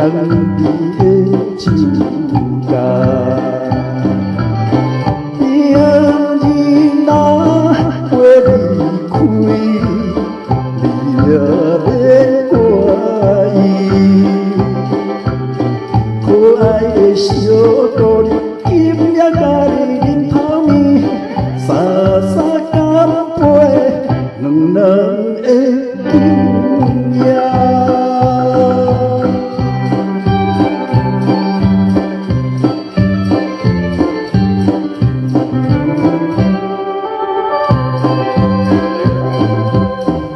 己的酒家。病人若会离开，你也免怪伊。可爱的小姑娘，今夜甲你饮泡面，沙沙干杯，两人的今夜。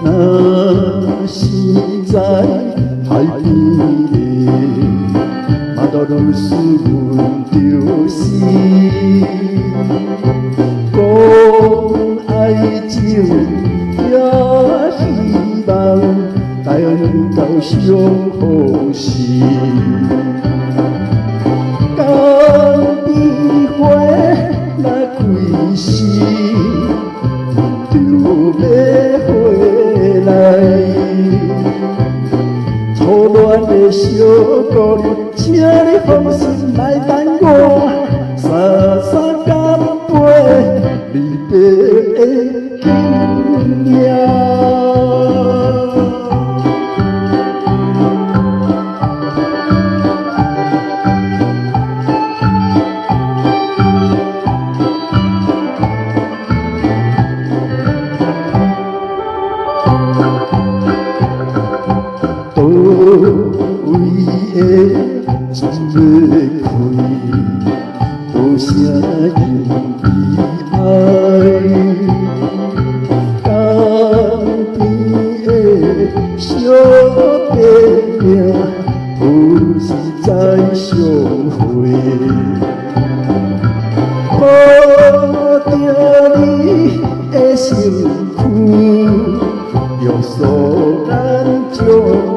若是在海边的，嘛都如思阮着死。讲爱情也希望台湾到上好时。江边花若开时，就要回来。初恋的小姑娘，请你放心来等我，沙沙干杯，离别的今夜。倒位的真要开，无声因悲哀。江边的小白命，有时在相会。抱着你的身躯，约束咱将。